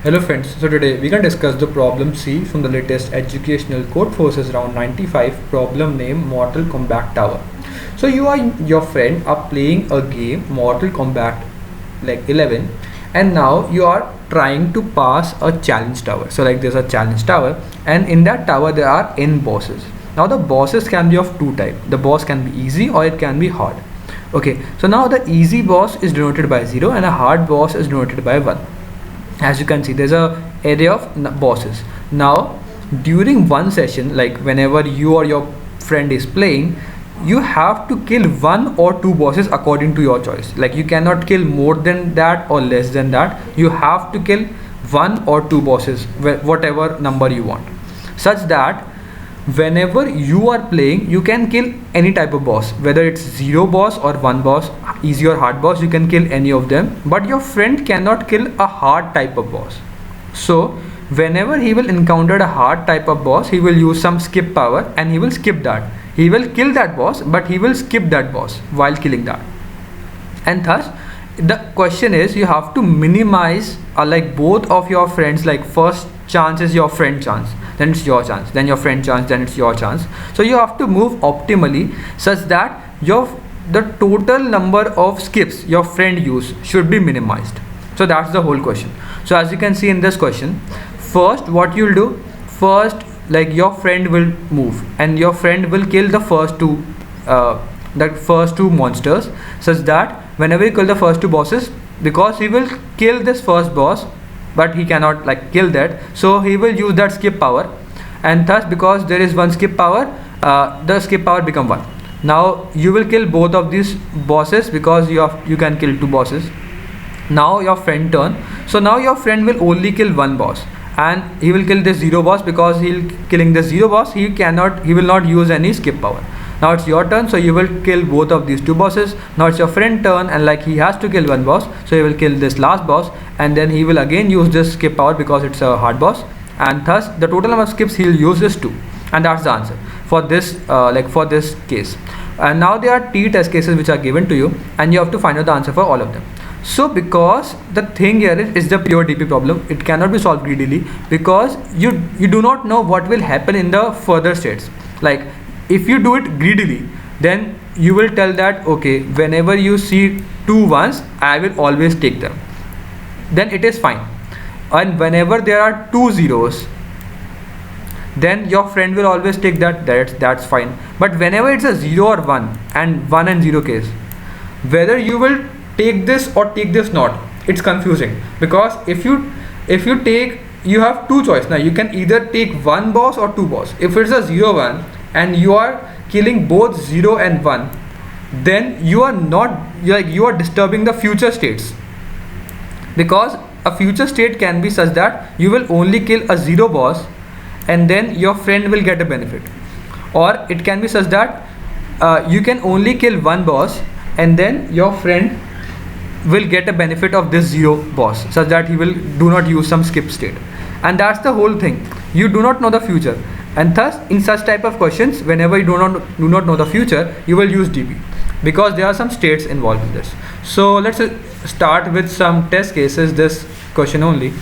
Hello friends, so today we can discuss the problem C from the latest educational Codeforces round 95 problem named Mortal Kombat Tower. So you and your friend are playing a game Mortal Kombat like 11 and now you are trying to pass a challenge tower. So like there's a challenge tower and in that tower there are n bosses. Now the bosses can be of two types. The boss can be easy or it can be hard. Okay, so now the easy boss is denoted by 0 and a hard boss is denoted by 1. As you can see, there's a array of bosses. Now during one session, like whenever you or your friend is playing, you have to kill one or two bosses according to your choice. Like you cannot kill more than that or less than that. You have to kill one or two bosses, whatever number you want, such that whenever you are playing you can kill any type of boss, whether it's 0 boss or 1 boss, easy or hard boss, you can kill any of them, but your friend cannot kill a hard type of boss. So whenever he will encounter a hard type of boss, he will use some skip power and he will skip that. He will kill that boss, but he will skip that boss while killing that. And thus the question is, you have to minimize like both of your friends, like first chance is your friend chance, then it's your chance, then your friend chance, then it's your chance. So you have to move optimally such that the total number of skips your friend use should be minimized. So that's the whole question. So as you can see in this question, first what you'll do, first like your friend will move and your friend will kill the first two monsters, such that whenever you kill the first two bosses, because he will kill this first boss but he cannot like kill that, so he will use that skip power, and thus because there is one skip power, the skip power become 1. Now you will kill both of these bosses because you can kill two bosses. Now your friend turn, so now your friend will only kill one boss and he will kill this 0 boss, because killing this 0 boss he will not use any skip power. Now it's your turn, so you will kill both of these two bosses. Now it's your friend turn and like he has to kill one boss, so he will kill this last boss and then he will again use this skip power because it's a hard boss, and thus the total number of skips he'll use is 2, and that's the answer for this for this case. And now there are t test cases which are given to you and you have to find out the answer for all of them. So because the thing here is the pure DP problem, it cannot be solved greedily because you do not know what will happen in the further states. Like if you do it greedily, then you will tell that okay, whenever you see 2 ones, I will always take them, then it is fine. And whenever there are 2 zeros, then your friend will always take that's fine. But whenever it's a 0 or 1 and 0 case, whether you will take this or take this not, it's confusing, because if you take, you have two choice. Now you can either take one boss or two boss. If it's a 0 1 and you are killing both 0 and 1, then you are disturbing the future states, because a future state can be such that you will only kill a 0 boss and then your friend will get a benefit, or it can be such that you can only kill one boss and then your friend will get a benefit of this 0 boss, such that he will do not use some skip state. And that's the whole thing. You do not know the future, and thus in such type of questions, whenever you do not know the future, you will use DP, because there are some states involved in this. So let's start with some test cases, this question only.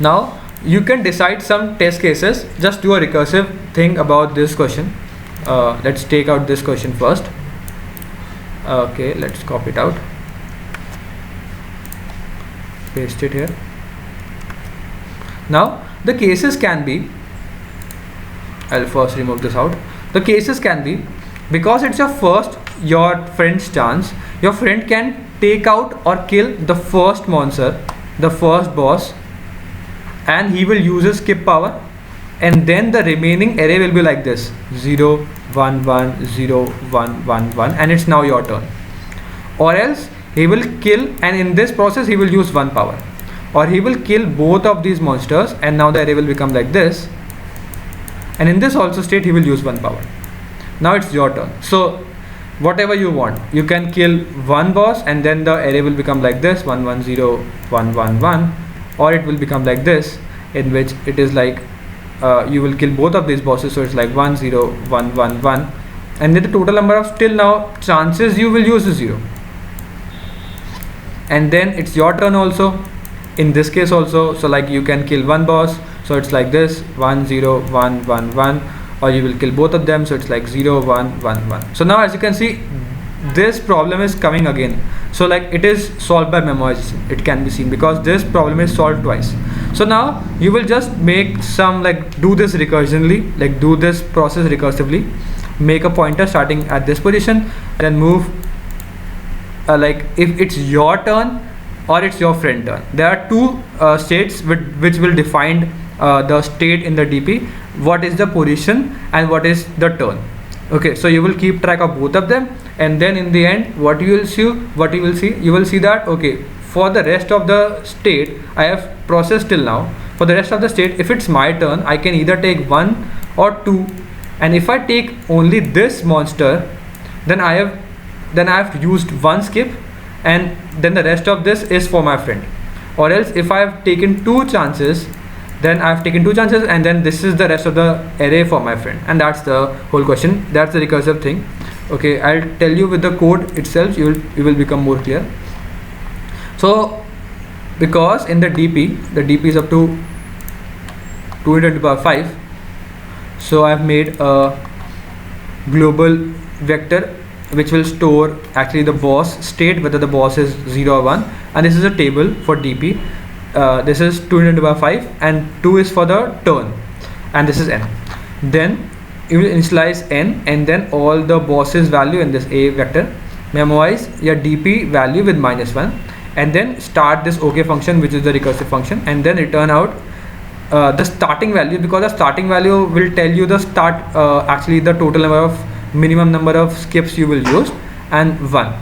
Now you can decide some test cases. Just do a recursive thing about this question. Let's take out this question first. Okay, let's copy it out, paste it here. Now the cases can be, I'll first remove this out. The cases can be, because it's your friend's chance, your friend can take out or kill the first monster, the first boss, and he will use his skip power, and then the remaining array will be like this: 0 1 1 0 1 1 1, and it's now your turn. Or else he will kill, and in this process he will use 1 power, or he will kill both of these monsters and now the array will become like this, and in this also state he will use 1 power. Now it's your turn. So whatever you want, you can kill one boss and then the array will become like this: 1 1 0 1 1 1, or it will become like this, in which it is like you will kill both of these bosses, so it's like 1 0 1 1 1, and then the total number of till now chances you will use is 0. And then it's your turn also. in this case also. So like you can kill one boss, so it's like this 1 0 1 1 1, or you will kill both of them, so it's like 0 1 1 1. So now as you can see, this problem is coming again. So like it is solved by memorization, it can be seen, because this problem is solved twice. So now you will just make some, like do this recursively, like do this process recursively, make a pointer starting at this position, then move like if it's your turn or it's your friend turn. There are two states which will define the state in the DP, what is the position and what is the turn. Okay, so you will keep track of both of them, and then in the end what you will see that okay, for the rest of the state I have processed till now. For the rest of the state, if it's my turn, I can either take 1 or 2, and if I take only this monster, then I have used one skip, and then the rest of this is for my friend. Or else if I have taken two chances, then I have taken two chances, and then this is the rest of the array for my friend. And that's the whole question, that's the recursive thing. Okay, I'll tell you with the code itself, you will become more clear. So because in the DP is up to 2 into the power 5, so I've made a global vector which will store actually the boss state, whether the boss is 0 or 1, and this is a table for DP. This is 2 into the power 5, and 2 is for the turn, and this is n. Then you will initialize n, and then all the bosses value in this a vector, memorize your DP value with -1, and then start this OK function, which is the recursive function, and then return out the starting value, because the starting value will tell you the start actually the total number of minimum number of skips you will use, and 1.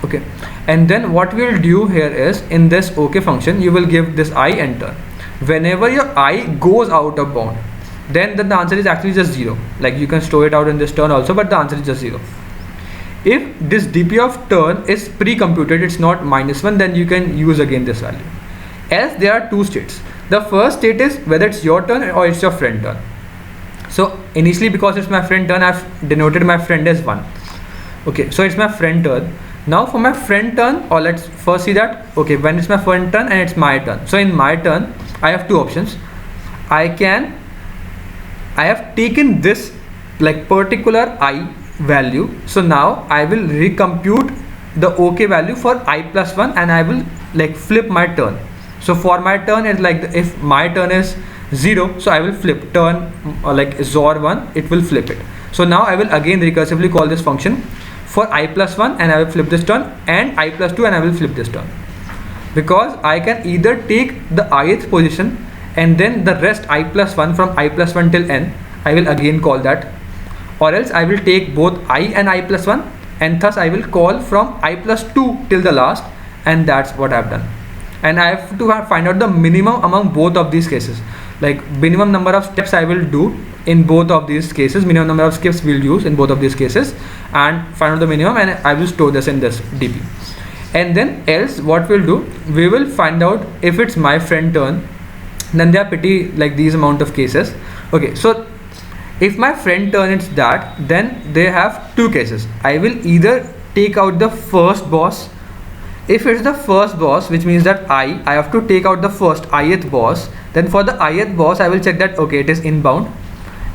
Okay, and then what we will do here is, in this OK function you will give this I enter. Whenever your I goes out of bound, then the answer is actually just 0. Like you can store it out in this turn also, but the answer is just 0. If this DP of turn is pre-computed, it's not -1, then you can use again this value. Else there are two states. The first state is whether it's your turn or it's your friend turn. So initially, because it's my friend turn, I've denoted my friend as 1. Okay, so it's my friend turn. Now for my friend turn, or let's first see that, okay, when it's my friend turn and it's my turn. So in my turn, I have two options. I have taken this like particular I value. So now I will recompute the OK value for I plus 1, and I will like flip my turn. So for my turn, it's like if my turn is 0, so I will flip turn like XOR 1, it will flip it. So now I will again recursively call this function for I plus 1, and I will flip this turn, and I plus 2, and I will flip this turn, because I can either take the ith position and then the rest I plus 1 from I plus 1 till n, I will again call that, or else I will take both I and I plus 1, and thus I will call from I plus 2 till the last, and that's what I've done. And I have to find out the minimum among both of these cases, like minimum number of steps I will do in both of these cases, minimum number of skips we'll use in both of these cases, and find out the minimum, and I will store this in this DP. And then else what we'll do, we will find out if it's my friend turn, then there are pretty like these amount of cases. Okay, so if my friend turn it's that, then they have two cases. I will either take out the first boss. If it's the first boss, which means that I have to take out the first ith boss, then for the ith boss I will check that okay, it is inbound.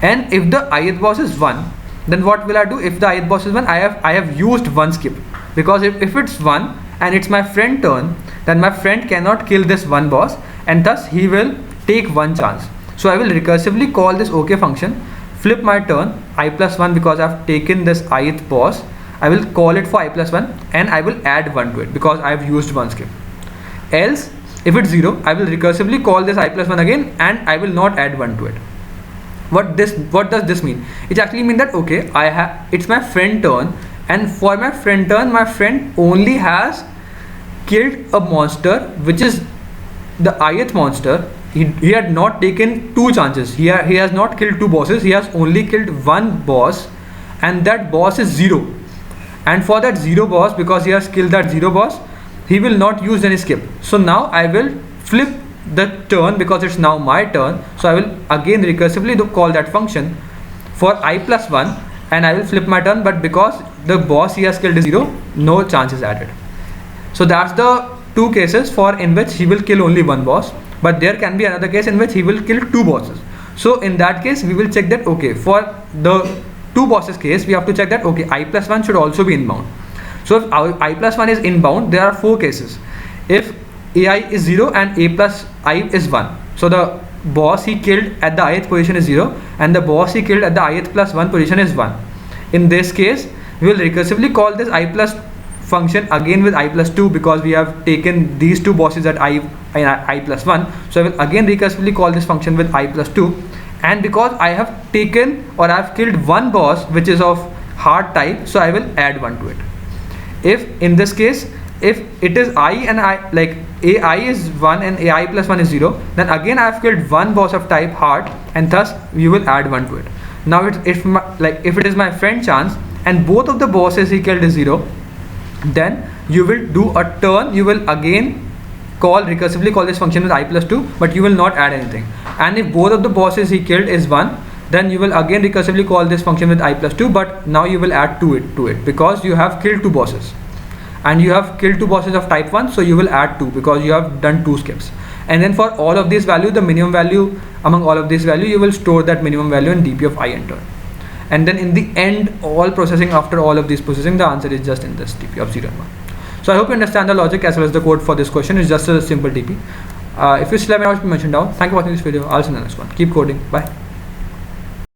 And if the ith boss is 1, then what will I do? If the ith boss is 1, I have used one skip, because if it's 1 and it's my friend turn, then my friend cannot kill this one boss, and thus he will take one chance. So I will recursively call this OK function, flip my turn I plus 1, because I have taken this ith boss. I will call it for I plus 1, and I will add 1 to it because I have used one skip. Else if it's 0, I will recursively call this I plus 1 again, and I will not add 1 to it. What does this mean? It actually means that okay, it's my friend turn, and for my friend turn, my friend only has killed a monster which is the ith monster. He had not taken two chances. He has not killed two bosses. He has only killed one boss, and that boss is 0. And for that 0 boss, because he has killed that 0 boss, he will not use any skip. So now I will flip the turn, because it's now my turn. So I will again recursively call that function for I plus 1, and I will flip my turn, but because the boss he has killed is 0, no chance is added. So that's the two cases for in which he will kill only one boss, but there can be another case in which he will kill two bosses. So in that case we will check that, okay, for the two bosses case we have to check that, okay, I+1 should also be inbound. So if I+1 is inbound, there are four cases. If AI is 0 and A plus I is 1, so the boss he killed at the ith position is 0 and the boss he killed at the ith plus 1 position is 1. In this case we will recursively call this I plus function again with I+2, because we have taken these two bosses at I+1. So I will again recursively call this function with I+2, and because I have taken or I have killed one boss which is of hard type, so I will add 1 to it. If in this case, if it is I and I, like AI is 1 and AI+1 is 0, then again I have killed one boss of type hard, and thus we will add 1 to it. Now if it is my friend chance and both of the bosses he killed is 0, then you will do a turn, you will again recursively call this function with I+2, but you will not add anything. And if both of the bosses he killed is 1, then you will again recursively call this function with I+2, but now you will add to it because you have killed two bosses. And you have killed two bosses of type 1, so you will add 2 because you have done 2 skips. And then for all of these value, the minimum value among all of these value, you will store that minimum value in dp of I enter. And then in the end, all processing, after all of these processing, the answer is just in this dp of 0 and 1. So I hope you understand the logic as well as the code for this question. It's just a simple dp. If you still have any questions, mention down. Thank you for watching this video. I'll see you in the next one. Keep coding. Bye.